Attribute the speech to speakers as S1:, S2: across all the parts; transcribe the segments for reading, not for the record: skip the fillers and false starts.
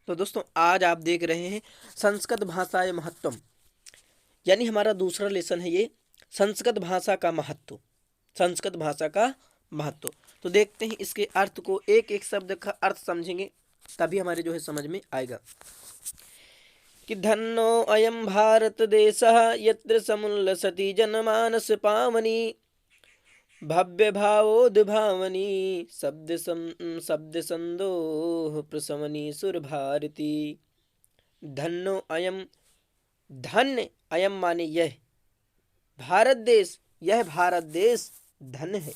S1: तो दोस्तों आज आप देख रहे हैं संस्कृत भाषाएं महत्वम, यानी हमारा दूसरा लेसन है ये संस्कृत भाषा का महत्व। संस्कृत भाषा का महत्व तो देखते हैं इसके अर्थ को, एक एक शब्द का अर्थ समझेंगे तभी हमारे जो है समझ में आएगा कि धन्नो अयम भारत देशः यत्र समुल्लसति जनमानस पावनी भव्य भावोद्भावनी शब्द संदोह प्रसवनी सुर भारती। धन्नो अयम, धन्य अयम माने यह, भारत देश यह भारत देश धन्य है।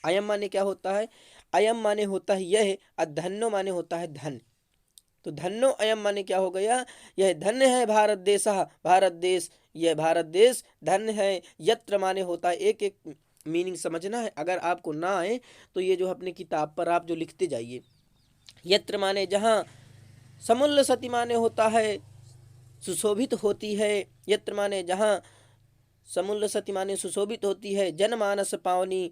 S1: अयम माने क्या होता है? अयम माने होता है यह, और धन्यो माने होता है धन। तो धन्यो अयम माने क्या हो गया? यह धन्य है भारत देश, भारत देश, यह भारत देश धन्य है। यत्र माने होता है, एक एक मीनिंग समझना है। अगर आपको ना आए तो ये जो अपने किताब पर आप जो लिखते जाइए। यत्र माने जहाँ, समुल्ल सती माने होता है सुशोभित होती है। यत्र माने जहाँ, समुल्ल सती माने सुशोभित होती है। जनमानस पावनी,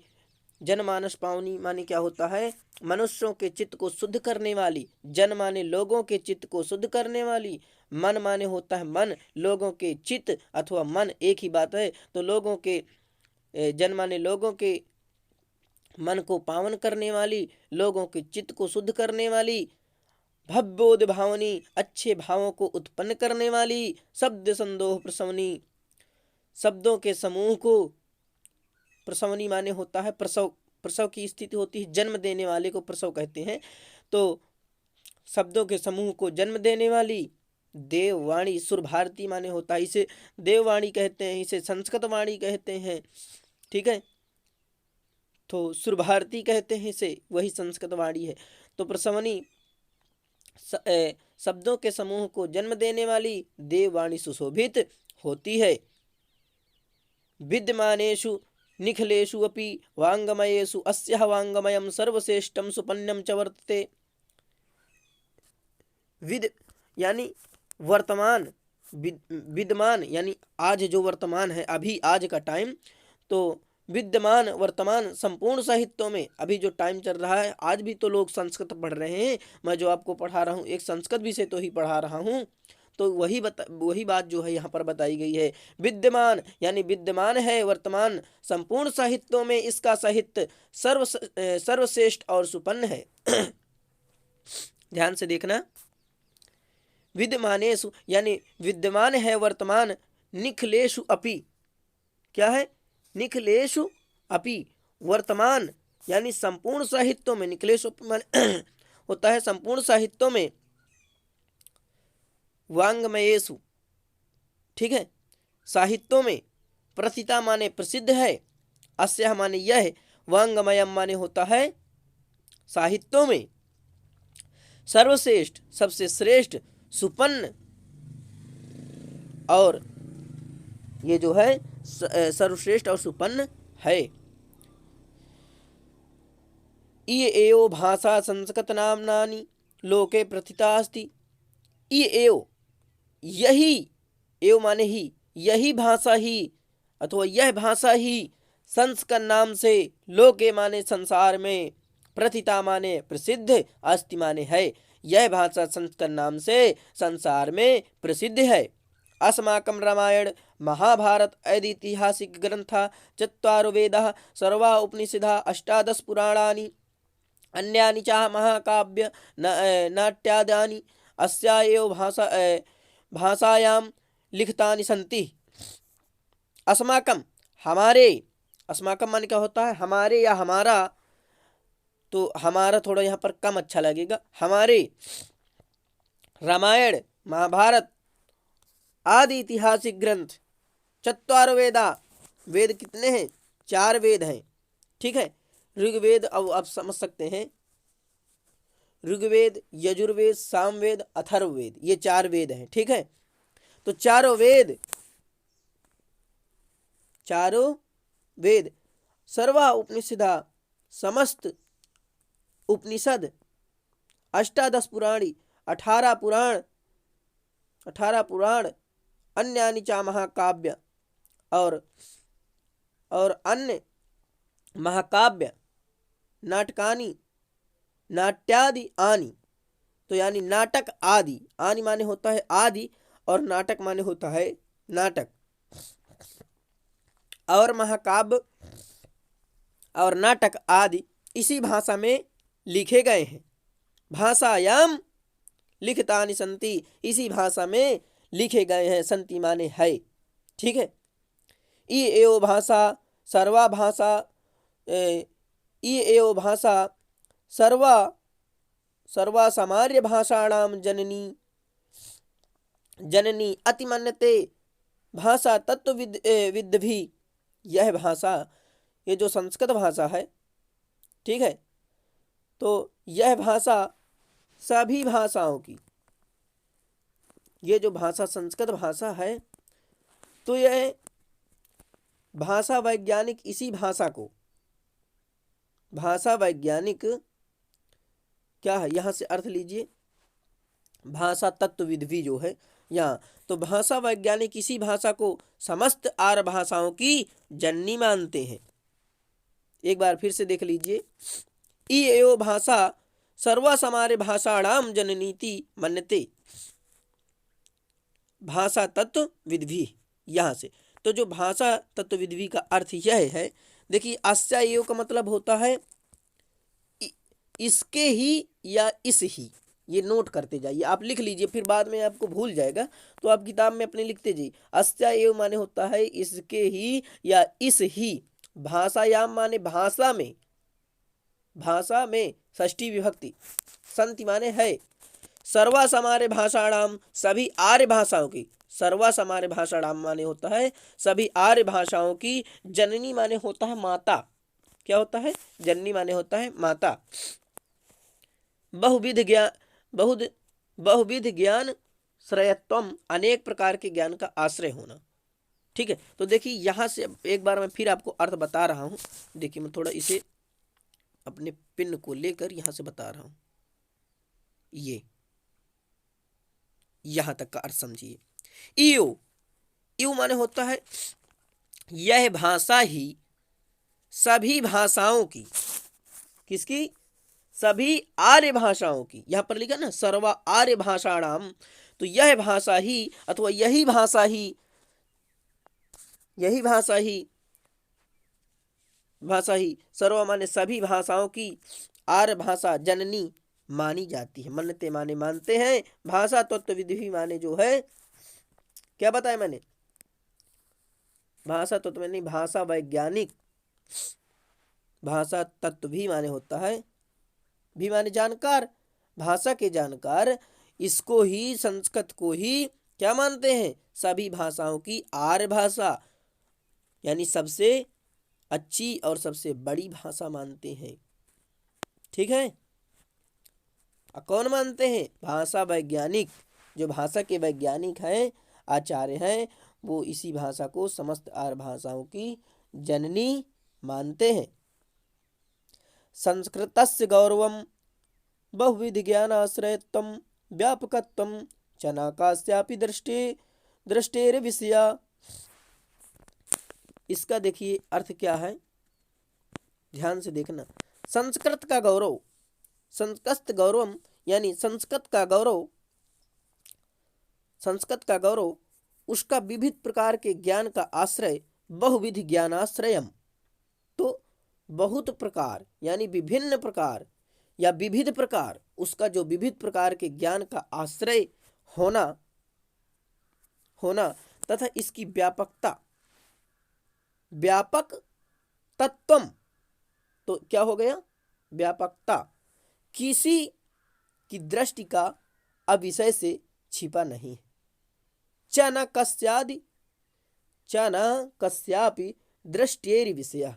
S1: जनमानस पावनी माने क्या होता है? मनुष्यों के चित्त को शुद्ध करने वाली। जन माने लोगों के चित्त को शुद्ध करने वाली। मन माने होता है मन, लोगों के चित्त अथवा मन एक ही बात है। तो लोगों के, जन माने लोगों के मन को पावन करने वाली, लोगों के चित्त को शुद्ध करने वाली। भव्योद भावनी, अच्छे भावों को उत्पन्न करने वाली। शब्द संदोह प्रसवनी, शब्दों के समूह को, प्रसवनी माने होता है प्रसव, प्रसव की स्थिति होती है, जन्म देने वाले को प्रसव कहते हैं। तो शब्दों के समूह को जन्म देने वाली। देववाणी, सुर भारती माने होता है, इसे देववाणी कहते हैं, इसे संस्कृत वाणी कहते हैं। ठीक है, तो सुर भारती कहते हैं इसे, वही संस्कृत वाणी है। तो प्रसवनी शब्दों के समूह को जन्म देने वाली देववाणी सुशोभित होती है। विद्यमानेषु निखिलेषु अपि वाङ्मयेषु अस्याः वाङ्मयं सर्वश्रेष्ठं सुपन्यं च वर्तते। विद यानी वर्तमान, विद्यमान यानी आज जो वर्तमान है, अभी आज का टाइम। तो विद्यमान वर्तमान संपूर्ण साहित्यों में अभी जो टाइम चल रहा है, आज भी तो लोग संस्कृत पढ़ रहे हैं। मैं जो आपको पढ़ा रहा हूँ एक संस्कृत विषय तो ही पढ़ा रहा हूँ। तो वही बात जो है यहाँ पर बताई गई है। विद्यमान यानी विद्यमान है वर्तमान संपूर्ण साहित्यों में, इसका साहित्य सर्वश्रेष्ठ और सुपन्न है। ध्यान से देखना, विद्यमानेषु यानी विद्यमान है वर्तमान, निखिलेषु अपि, क्या है? निखिलेषु अपि, वर्तमान यानी संपूर्ण साहित्यों में। निखिलेषु होता है संपूर्ण साहित्यों में। वाङ्मयेषु, ठीक है, साहित्यों में। प्रथिता माने प्रसिद्ध है। अस्याः माने यह, वाङ्मयम माने होता है साहित्यों में। सर्वश्रेष्ठ सबसे श्रेष्ठ, सुपन्न और ये जो है सर्वश्रेष्ठ और सुपन्न है। इय एव भाषा संस्कृत नाम्नानि लोके प्रथिता अस्ति। इय एव, यही, एव माने ही, यही भाषा ही अथवा यह भाषा ही संस्कृत नाम से, लोके माने संसार में, प्रथिता माने प्रसिद्ध, अस्ति माने है। यह भाषा संस्कृत नाम से संसार में प्रसिद्ध है। अस्माकं रामायण महाभारत ऐतिहासिक ग्रंथा, चत्वारो वेदाः, सर्वा उपनिषदः, अष्टादश पुराणानि, अन्यानि च महाकाव्य नाट्यादीनि अस्या एव भाषायां लिखितानि सन्ति। अस्माकं, हमारे, अस्माकं माने क्या होता है? हमारे या हमारा। तो हमारा थोड़ा यहाँ पर कम अच्छा लगेगा। हमारे रामायण महाभारत आदि ऐतिहासिक ग्रंथ, चत्वार वेदा, वेद कितने हैं? 4 वेद हैं। ठीक है, ऋग्वेद, अब आप समझ सकते हैं, ऋग्वेद, यजुर्वेद, सामवेद, अथर्ववेद, ये 4 वेद हैं। ठीक है, तो चारों वेद, चारों वेद, सर्वा उपनिषदा, समस्त उपनिषद, अष्टादश पुराणी, 18 पुराण, 18 पुराण, अन्यानि च महाकाव्य, और अन्य महाकाव्य, नाटकानि नाट्यादि आनि, तो यानी नाटक आदि, आदि माने होता है आदि और नाटक माने होता है नाटक, और महाकाव्य और नाटक आदि इसी भाषा में लिखे गए हैं। भाषायाम लिखतानि संति, इसी भाषा में लिखे गए हैं। संति माने है, ठीक है। ई एव भाषा सर्वा भाषा ई एव भाषा सर्वा सर्वा सामान्य भाषाणाम जननी जननी अतिमन्यते भाषा तत्व विद भी। यह भाषा, ये जो संस्कृत भाषा है, ठीक है, तो यह भाषा सभी भाषाओं की, ये जो भाषा संस्कृत भाषा है, तो यह भाषा वैज्ञानिक इसी भाषा को, भाषा वैज्ञानिक क्या है, यहाँ से अर्थ लीजिए, भाषा तत्वविद भी जो है यहाँ, तो भाषा वैज्ञानिक इसी भाषा को समस्त आर्य भाषाओं की जननी मानते हैं। एक बार फिर से देख लीजिए, ई एव भाषा सर्वा समारे भाषाणाम जननीति मन्यते भाषा तत्व विधि। यहाँ से तो जो भाषा तत्व विधि का अर्थ यह है, देखिए अस्या एव का मतलब होता है इसके ही या इस ही, ये नोट करते जाइए, आप लिख लीजिए, फिर बाद में आपको भूल जाएगा, तो आप किताब में अपने लिखते जाइए। अस्या एव माने होता है इसके ही या इस ही, भाषायाम माने भाषा में, भाषा में षष्ठी विभक्ति, संति माने है, सर्वा समारे भाषाणाम सभी आर्य भाषाओं की, सर्वा समारे भाषाणाम माने होता है सभी आर्य भाषाओं की, जननी माने होता है माता, क्या होता है, जननी माने होता है माता, बहुविध ज्ञान श्रयत्वम, अनेक प्रकार के ज्ञान का आश्रय होना, ठीक है। तो देखिए यहाँ से एक बार मैं फिर आपको अर्थ बता रहा हूँ, देखिए मैं थोड़ा इसे अपने पिन को लेकर यहाँ से बता रहा हूँ, ये यहाँ तक का अर्थ समझिए। इयो, इयो माने होता है यह भाषा ही सभी भाषाओं की, किसकी, सभी आर्य भाषाओं की, यहाँ पर लिखा ना सर्वा आर्य भाषाणाम, तो यह भाषा ही अथवा यही भाषा ही, यही भाषा ही, भाषा ही सर्व माने सभी भाषाओं की आर्य भाषा जननी मानी जाती है। मानते माने मानते हैं, भाषा तत्व विधि माने जो है, क्या बताया मैंने, भाषा तत्व में नहीं, भाषा वैज्ञानिक, भाषा तत्व भी माने होता है, भी माने जानकार, भाषा के जानकार, इसको ही, संस्कृत को ही क्या मानते हैं, सभी भाषाओं की आर्य भाषा, यानी सबसे अच्छी और सबसे बड़ी भाषा मानते हैं, ठीक है। कौन मानते हैं, भाषा वैज्ञानिक, जो भाषा के वैज्ञानिक हैं, आचार्य हैं, वो इसी भाषा को समस्त आर्य भाषाओं की जननी मानते हैं। संस्कृतस्य गौरवम बहुविध ज्ञानाश्रयत्वम व्यापकत्वम चनाकास्यापि दृष्टेर विषया। इसका देखिए अर्थ क्या है, ध्यान से देखना। संस्कृत का गौरव, संस्कृत गौरवम यानी संस्कृत का गौरव, संस्कृत का गौरव उसका विविध प्रकार के ज्ञान का आश्रय, बहुविध ज्ञानाश्रयम, तो बहुत प्रकार यानी विभिन्न प्रकार या विविध प्रकार, उसका जो विविध प्रकार के ज्ञान का आश्रय होना होना तथा इसकी व्यापकता, व्यापक तत्वम, तो क्या हो गया, व्यापकता, किसी की दृष्टि का अविषय से छिपा नहीं है। च न कस्यादि, च न कस्यापि दृष्टेरि विषय,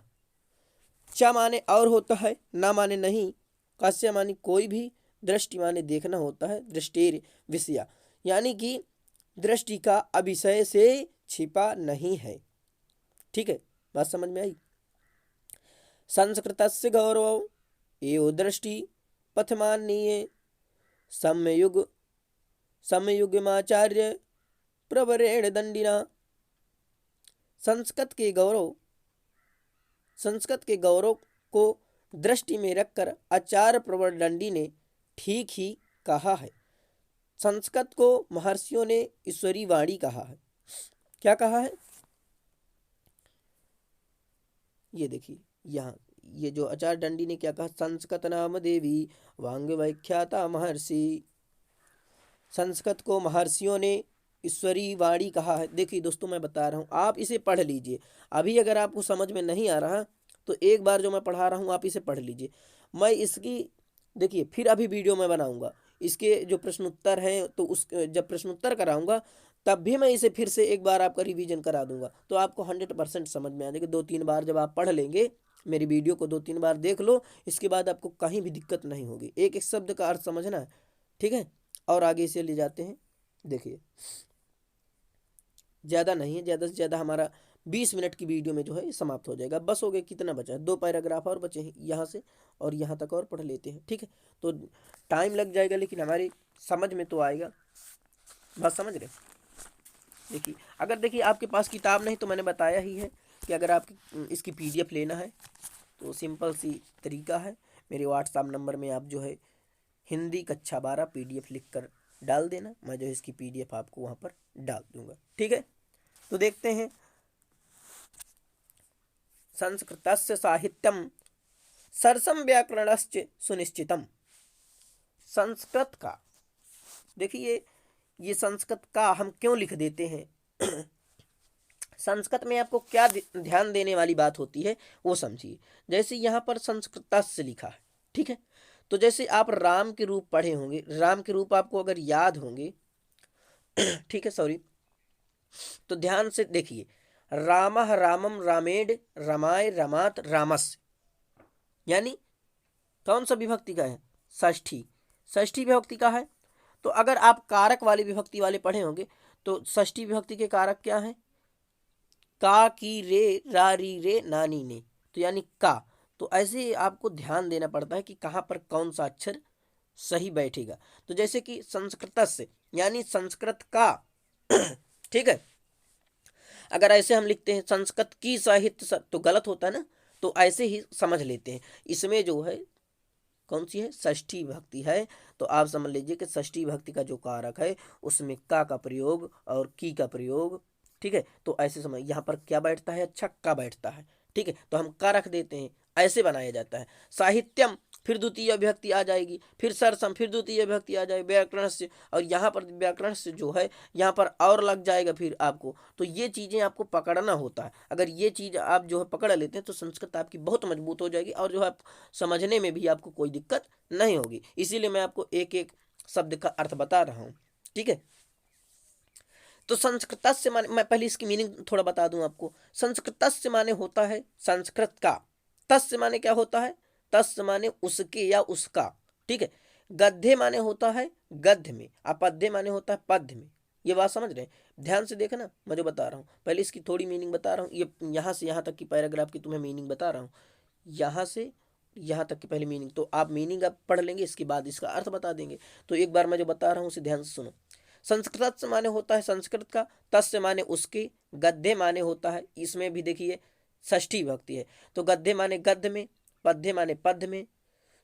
S1: च माने और होता है, न माने नहीं, कस्य माने कोई भी, दृष्टि माने देखना होता है, दृष्टेरि विषय यानी कि दृष्टि का अविषय से छिपा नहीं है, ठीक है, बात समझ में आई। संस्कृतस्य गौरव एव दृष्टि पथमान्य समयुगमाचार्य प्रवरेण दंडिना। संस्कृत के गौरव को दृष्टि में रखकर आचार्य प्रवर दंडी ने ठीक ही कहा है। संस्कृत को महर्षियों ने ईश्वरी वाणी कहा है। क्या कहा है? ये देखिए यहाँ, ये जो आचार्य दंडी ने क्या कहा, संस्कृत नाम देवी वांग व्याख्याता महर्षि। संस्कृत को महर्षियों ने ईश्वरी वाणी कहा है। देखिए दोस्तों, मैं बता रहा हूँ, आप इसे पढ़ लीजिए। अभी अगर आपको समझ में नहीं आ रहा तो एक बार जो मैं पढ़ा रहा हूँ आप इसे पढ़ लीजिए। मैं इसकी देखिए फिर अभी वीडियो में बनाऊंगा, इसके जो प्रश्न उत्तर हैं, तो उस जब प्रश्न उत्तर कराऊंगा तब भी मैं इसे फिर से एक बार आपका रिवीजन करा दूंगा, तो आपको 100% समझ में आ जाएगा। 2-3 बार जब आप पढ़ लेंगे, मेरी वीडियो को 2-3 बार देख लो, इसके बाद आपको कहीं भी दिक्कत नहीं होगी। एक एक शब्द का अर्थ समझना है, ठीक है। और आगे इसे ले जाते हैं। देखिए ज़्यादा नहीं है, ज़्यादा से ज़्यादा हमारा 20 मिनट की वीडियो में जो है ये समाप्त हो जाएगा। बस हो गया, कितना बचा है? 2 पैराग्राफ और बचे हैं, यहाँ से और यहाँ तक और पढ़ लेते हैं, ठीक है। तो टाइम लग जाएगा लेकिन हमारी समझ में तो आएगा। बस समझ रहे? देखिए अगर देखिए आपके पास किताब नहीं तो मैंने बताया ही है कि अगर आप इसकी PDF लेना है तो सिंपल सी तरीका है, मेरे व्हाट्सएप नंबर में आप जो है हिंदी कक्षा 12 PDF लिख कर डाल देना, मैं जो है इसकी PDF आपको वहाँ पर डाल दूंगा, ठीक है। तो देखते हैं, संस्कृतस्य साहित्यम सरसम व्याकरणश्च सुनिश्चितम। संस्कृत का देखिए, ये संस्कृत का हम क्यों लिख देते हैं संस्कृत में आपको क्या ध्यान देने वाली बात होती है वो समझिए। जैसे यहाँ पर संस्कृतस्य लिखा है, ठीक है, तो जैसे आप राम के रूप पढ़े होंगे, राम के रूप आपको अगर याद होंगे ठीक है, सॉरी, तो ध्यान से देखिए, रामः रामम रामेण रमाय रमात रामस्य, यानी कौन सा विभक्ति का है? षष्ठी, षष्ठी विभक्ति का है। तो अगर आप कारक वाली विभक्ति वाले पढ़े होंगे तो षष्ठी विभक्ति के कारक क्या है? का, की, रे, रा, री, रे, नानी, ने, तो यानी का। तो ऐसे आपको ध्यान देना पड़ता है कि कहाँ पर कौन सा अक्षर सही बैठेगा। तो जैसे कि संस्कृत से यानी संस्कृत का ठीक है, अगर ऐसे हम लिखते हैं संस्कृत की साहित्य तो गलत होता है ना, तो ऐसे ही समझ लेते हैं। इसमें जो है कौन सी है? षष्ठी विभक्ति है। तो आप समझ लीजिए कि षष्ठी विभक्ति का जो कारक है उसमें का प्रयोग और की का प्रयोग, ठीक है। तो ऐसे समझ, यहाँ पर क्या बैठता है? अच्छा, का बैठता है, ठीक है, तो हम का रख देते हैं, ऐसे बनाया जाता है। साहित्यम, फिर द्वितीय विभक्ति आ जाएगी, फिर सरसम, फिर द्वितीय विभक्ति आ जाएगी, व्याकरण से, और यहाँ पर व्याकरण से जो है यहाँ पर और लग जाएगा फिर आपको। तो ये चीज़ें आपको पकड़ना होता है। अगर ये चीज़ आप जो है पकड़ लेते हैं तो संस्कृत आपकी बहुत मजबूत हो जाएगी और जो है समझने में भी आपको कोई दिक्कत नहीं होगी। इसीलिए मैं आपको एक एक शब्द का अर्थ बता रहा हूँ, ठीक है। तो संस्कृतस्य माने, मैं पहले इसकी मीनिंग थोड़ा बता दूं आपको। संस्कृतस्य माने होता है संस्कृत का, तस्य माने क्या होता है? तस्य माने उसके या उसका, ठीक है। गद्य माने होता है गद्य में, अपद्य माने होता है पद्य में। ये बात समझ रहे हैं? ध्यान से देखना, मैं जो बता रहा हूँ पहले इसकी थोड़ी मीनिंग बता रहा हूँ। ये यहाँ से यहाँ तक की पैराग्राफ की तुम्हें मीनिंग बता रहा हूँ, यहाँ से यहाँ तक की पहले मीनिंग, तो आप मीनिंग आप पढ़ लेंगे, इसके बाद इसका अर्थ बता देंगे। तो एक बार मैं जो बता रहा हूँ उसे ध्यान से सुनो। संस्कृत माने होता है संस्कृत का, तस्य माने उसके, गद्य माने होता है, इसमें भी देखिए षष्ठी विभक्ति है, तो गद्य माने गद्य में, पद्य माने पद्य में।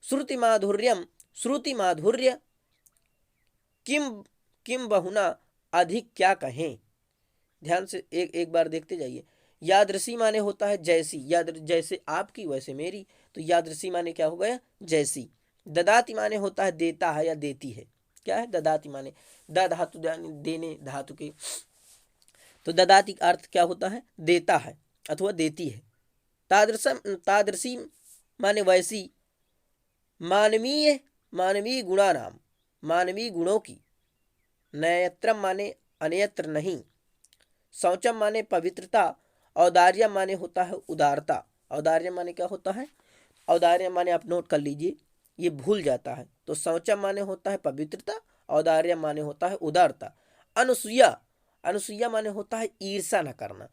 S1: श्रुति माधुर्यम, श्रुति माधुर्य, किम किम बहुना, अधिक क्या कहें। ध्यान से एक एक बार देखते जाइए। यादृशी माने होता है जैसी, याद जैसे आपकी वैसे मेरी, तो यादृशी माने क्या हो गया? जैसी। ददाति माने होता है देता है या देती है। क्या है? ददाति माने द धातु, देने धातु के, तो ददाति का अर्थ क्या होता है? देता है अथवा देती है। तादृशम, तादृशी माने वैसी। मानवीय, मानवीय गुणा नाम, मानवीय गुणों की। नयत्रम माने अन्यत्र नहीं। शौचम माने पवित्रता। औदार्य माने होता है उदारता। औदार्य माने क्या होता है? औदार्य माने आप नोट कर लीजिए, ये भूल जाता है। तो शौचम माने होता है पवित्रता, औदार्य माने होता है उदारता। अनुसूया, अनुसूया माने होता है ईर्षा न करना।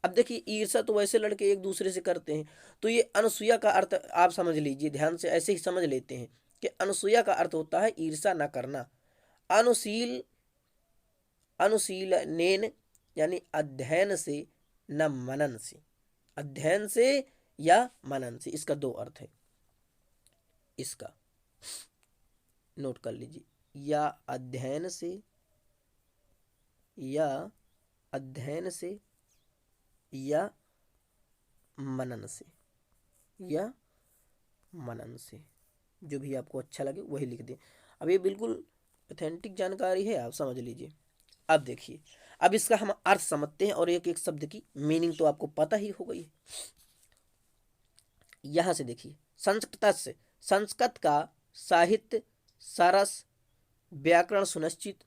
S1: अब देखिए ईर्षा तो वैसे लड़के एक दूसरे से करते हैं, तो ये अनुसूया का अर्थ आप समझ लीजिए, ध्यान से ऐसे ही समझ लेते हैं कि अनुसूया का अर्थ होता है ईर्षा न करना। अनुशील, अनुशीलनेन यानी अध्ययन से, न मनन से। अध्ययन से या मनन से, इसका दो अर्थ है, इसका नोट कर लीजिए। या अध्ययन से, या अध्ययन से, या मनन से, या मनन से, जो भी आपको अच्छा लगे वही लिख दें। अब ये बिल्कुल ऑथेंटिक जानकारी है, आप समझ लीजिए। अब देखिए, अब इसका हम अर्थ समझते हैं और एक एक शब्द की मीनिंग तो आपको पता ही हो गई है। यहां से देखिए, संस्कृत से, संस्कृत का साहित्य सरस, व्याकरण सुनिश्चित।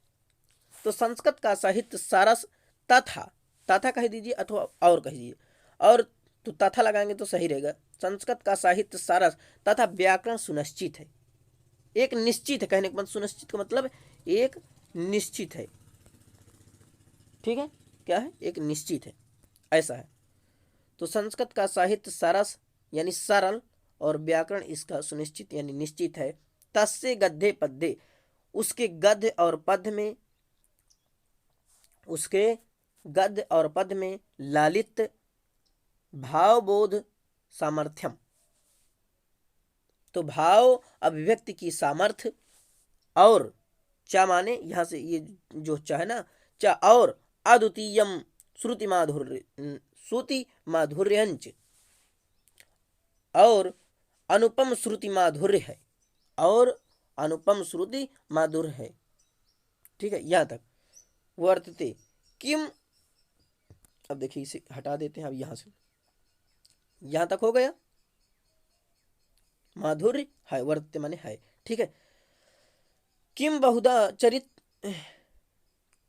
S1: तो संस्कृत का साहित्य सरस तथा, तथा कह दीजिए अथवा और कह दीजिए, और तो तथा लगाएंगे तो सही रहेगा। संस्कृत का साहित्य सरस तथा व्याकरण सुनिश्चित है, एक निश्चित है, कहने का मतलब सुनिश्चित का मतलब एक निश्चित है, ठीक है, क्या है, एक निश्चित है, ऐसा है। तो संस्कृत का साहित्य सरस यानी सरल, और व्याकरण इसका सुनिश्चित यानी निश्चित है। तस्य गद्य पद्य, उसके गद्य और पद्य में, उसके गद्य और पद्य में लालित्य, भावबोध, सामर्थ्यम। तो भाव अभिव्यक्ति की सामर्थ्य, और चा माने यहां से ये जो चा है ना, चा, और अद्वितीयम श्रुति माधुर्य, श्रुति माधुर्यंच, और अनुपम श्रुति माधुर्य है, और अनुपम श्रुति माधुर्य है, ठीक है, यहां तक वर्तते किम। अब देखिए इसे हटा देते हैं, अब यहां से यहां तक हो गया, माधुर्य है, वर्तते माने है, ठीक है। किम बहुधा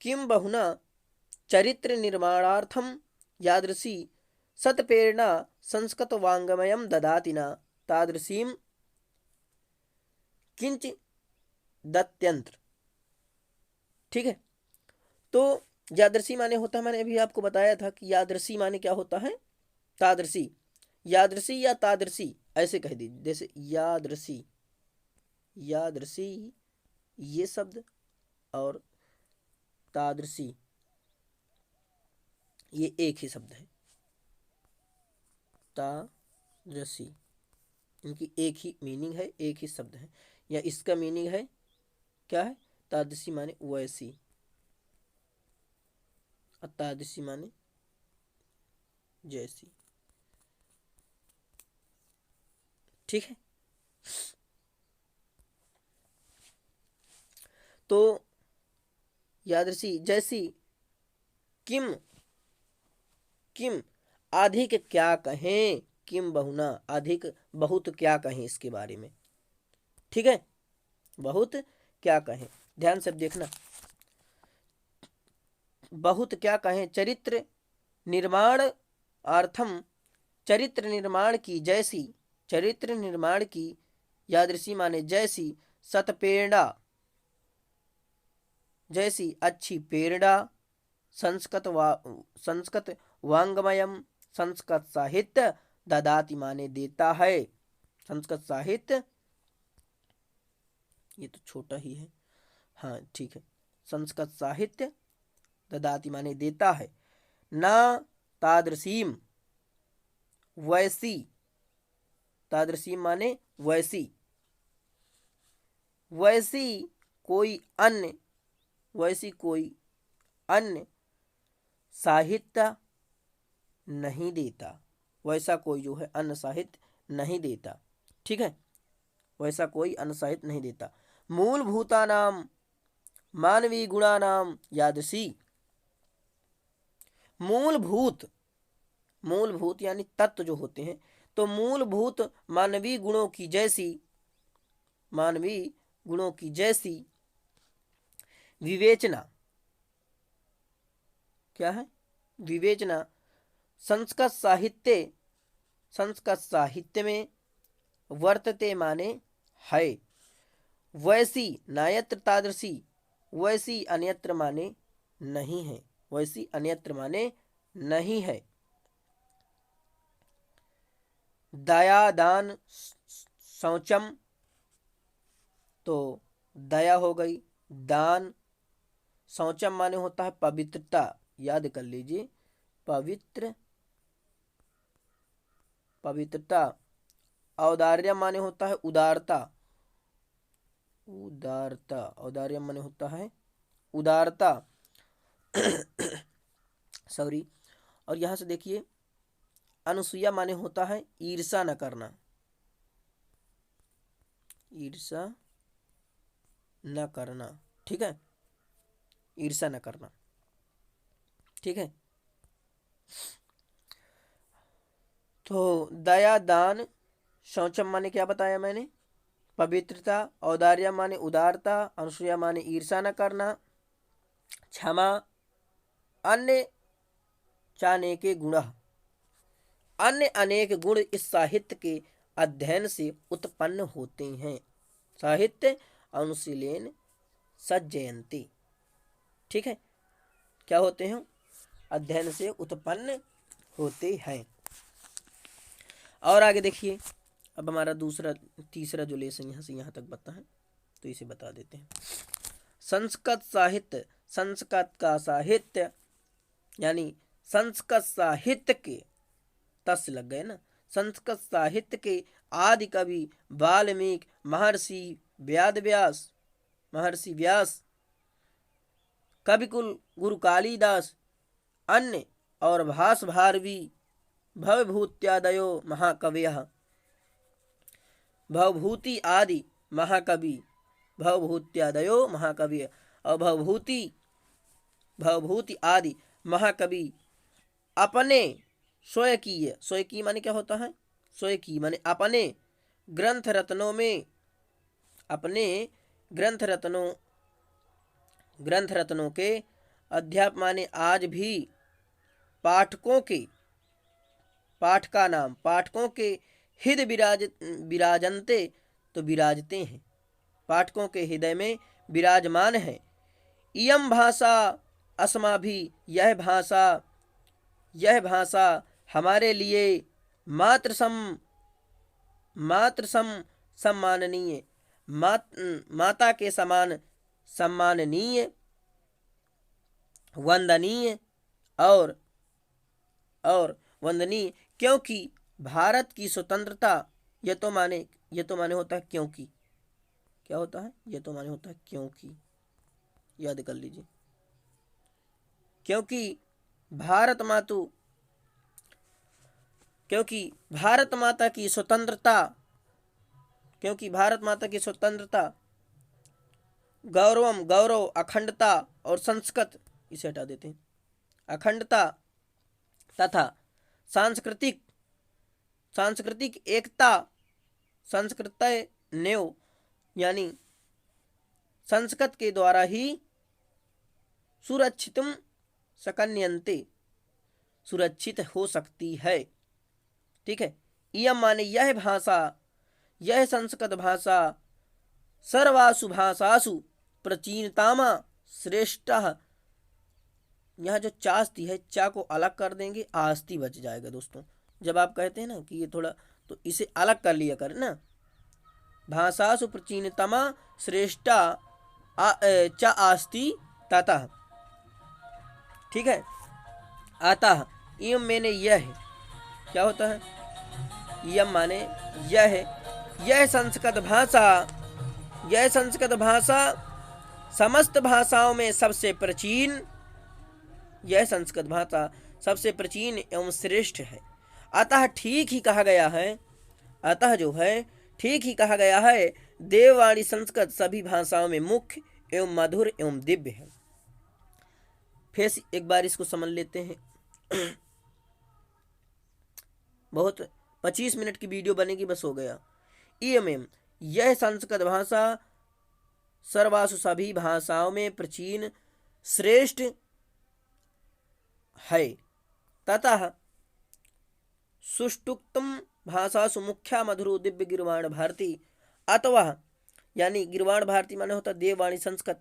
S1: किम बहुना चरित्र निर्माणार्थम यादृशी सत्प्रेरणा संस्कृत वांगमयम ददाति न तादृशीम किंच दत्यंत्र, ठीक है। तो यादृशी माने होता है, मैंने अभी आपको बताया था कि यादृशी माने क्या होता है, तादृशी, यादृशी या तादृशी ऐसे कह दीजिए, जैसे यादृशी, यादृशी ये शब्द, और तादृशी ये एक ही शब्द है, तादृशी, इनकी एक ही मीनिंग है, एक ही शब्द है, या इसका मीनिंग है क्या है, तादृशी माने वैसी, और तादृशी माने जैसी, ठीक है। तो यादृशी जैसी, किम, किम अधिक क्या कहें, किम बहुना अधिक बहुत क्या कहें इसके बारे में, ठीक है, बहुत क्या कहें, ध्यान से देखना, बहुत क्या कहें, चरित्र निर्माण अर्थम, चरित्र निर्माण की जैसी, चरित्र निर्माण की, यादृशी माने जैसी, सतप्रेरणा जैसी अच्छी प्रेरणा, संस्कृत वांगमयम, संस्कृत साहित्य, ददाति माने देता है, संस्कृत साहित्य, ये तो छोटा ही है, हाँ ठीक है, संस्कृत साहित्य ददाति माने देता है, ना तादृशीम वैसी, तादृशीम माने वैसी, वैसी कोई अन्य, वैसी कोई अन्य साहित्य नहीं देता, वैसा कोई जो है अन्य साहित्य नहीं देता, ठीक है, वैसा कोई अन्य साहित्य नहीं देता। मूलभूतानाम मानवीय गुणानाम यादृशी, मूलभूत, मूलभूत यानी तत्व जो होते हैं, तो मूलभूत मानवीय गुणों की जैसी, मानवीय गुणों की जैसी विवेचना, क्या है, विवेचना संस्कृत साहित्य, संस्कृत साहित्य में वर्तते माने है, वैसी नायत्र तादृशी, वैसी अन्यत्र माने नहीं है, वैसी अन्यत्र माने नहीं है। दया दान शौचम, तो दया हो गई, दान, शौचम माने होता है पवित्रता, याद कर लीजिए, पवित्र, पवित्रता, औदार्य माने होता है उदारता, उदारता, औदार्य माने होता है उदारता सॉरी। और यहाँ से देखिए अनुसूया माने होता है ईर्षा न करना, ईर्षा न करना, ठीक है, ईर्षा न करना, ठीक है। तो दया दान शौचम माने क्या बताया मैंने, पवित्रता, औदार्य माने उदारता, अनुसूया माने ईर्षा न करना, क्षमा, अन्य चाने के गुण, अन्य अनेक गुण इस साहित्य के अध्ययन से उत्पन्न होते हैं। साहित्य अनुशीलन सज्जयन्ति, ठीक है, क्या होते हैं, अध्ययन से उत्पन्न होते हैं। और आगे देखिए, अब हमारा दूसरा तीसरा जो लेसन यहाँ से यहाँ तक बता है तो इसे बता देते हैं। संस्कृत साहित्य, संस्कृत का साहित्य यानी संस्कृत साहित्य के तस लग गए ना, संस्कृत साहित्य के आदि कवि वाल्मीकि, महर्षि व्यास, महर्षि व्यास, कविकुल गुरु कालिदास, अन्य और भास भारवी भवभूत्यादयो महाकवयः, भवभूति आदि महाकवि, भवभूत्यादयो महाकवि और भवभूति आदि महाकवि अपने स्वकीय, स्वकीय माने क्या होता है, स्वकीय माने अपने ग्रंथ रत्नों में, अपने ग्रंथ रत्नों के अध्याप माने आज भी पाठकों के, पाठ का नाम, पाठकों के हृदय विराजनते, तो विराजते हैं, पाठकों के हृदय में विराजमान है। इयम भाषा अस्माभि, यह भाषा हमारे लिए मात्र सम्माननीय, माता के समान सम्माननीय, वंदनीय और वंदनीय, क्योंकि भारत की स्वतंत्रता, ये तो माने होता है क्योंकि, क्या होता है, ये तो माने होता है क्योंकि, याद कर लीजिए, क्योंकि भारत माता की स्वतंत्रता, क्योंकि भारत माता की स्वतंत्रता, गौरव, अखंडता और संस्कृत, इसे हटा देते हैं, अखंडता तथा सांस्कृतिक एकता, संस्कृत नेव यानी संस्कृत के द्वारा ही सुरक्षितम सकन्यन्ते, सुरक्षित हो सकती है, ठीक है। इयम माने यह भाषा, यह संस्कृत भाषा सर्वासु भाषासु प्राचीनतमा श्रेष्ठः, यहाँ जो चास्ती है, चा को अलग कर देंगे, आस्ती बच जाएगा दोस्तों। जब आप कहते हैं ना कि ये थोड़ा, तो इसे अलग कर लिया कर ना, भाषासु प्राचीनतमा श्रेष्ठा च आस्ती ततः, ठीक है। अतः इयम मैंने यह है, क्या होता है, इयम माने यह है, यह संस्कृत भाषा समस्त भाषाओं में सबसे प्राचीन, यह संस्कृत भाषा सबसे प्राचीन एवं श्रेष्ठ है। अतः ठीक ही कहा गया है, अतः जो है ठीक ही कहा गया है, देववाणी संस्कृत सभी भाषाओं में मुख्य एवं मधुर एवं दिव्य है। फिर एक बार इसको समझ लेते हैं। बहुत 25 मिनट की वीडियो बनेगी, बस हो गया। इयमें यह संस्कृत भाषा सर्वासु सभी भाषाओं में प्राचीन श्रेष्ठ है, ततः सुष्टुक्तम भाषासु मुख्या मधुरो दिव्य गिरवाण भारती, अथवा यानी गिरवाण भारती माने होता देववाणी संस्कृत।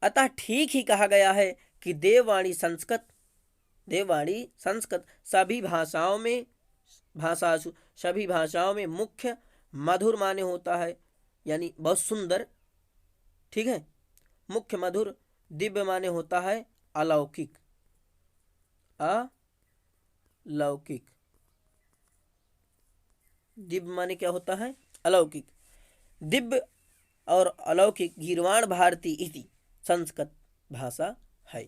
S1: अतः ठीक ही कहा गया है कि देववाणी संस्कृत सभी भाषाओं में मुख्य, मधुर माने होता है यानी बहुत सुंदर, ठीक है, मुख्य मधुर, दिव्य माने होता है अलौकिक, दिव्य माने क्या होता है, अलौकिक। दिव्य और अलौकिक गीर्वाण भारती इति संस्कृत भाषा है।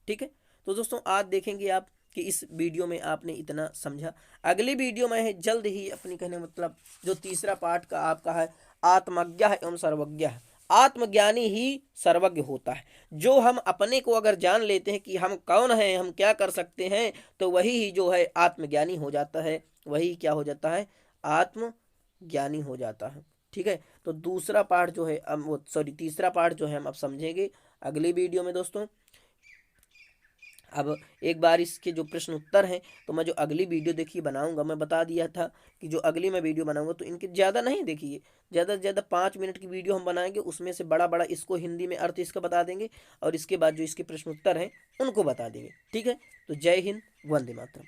S1: ठीक है, तो दोस्तों आज देखेंगे आप कि इस वीडियो में आपने इतना समझा। अगली वीडियो में है जल्द ही अपनी कहने मतलब जो तीसरा पार्ट का आपका है आत्मज्ञ एवं सर्वज्ञ है। आत्मज्ञानी ही सर्वज्ञ होता है। जो हम अपने को अगर जान लेते हैं कि हम कौन हैं, हम क्या कर सकते हैं, तो वही ही जो है आत्मज्ञानी हो जाता है, वही क्या हो जाता है, आत्मज्ञानी हो जाता है। ठीक है, तो दूसरा पार्ट जो है वो सॉरी तीसरा पार्ट जो है हम अब समझेंगे अगली वीडियो में दोस्तों। अब एक बार इसके जो प्रश्न उत्तर हैं तो मैं जो अगली वीडियो देखिए बनाऊंगा, मैं बता दिया था कि जो अगली मैं वीडियो बनाऊंगा तो इनके ज़्यादा नहीं देखिए, ज़्यादा से ज़्यादा 5 मिनट की वीडियो हम बनाएंगे, उसमें से बड़ा बड़ा इसको हिंदी में अर्थ इसका बता देंगे और इसके बाद जो इसके प्रश्न उत्तर हैं उनको बता देंगे। ठीक है, तो जय हिंद, वंदे मातरम।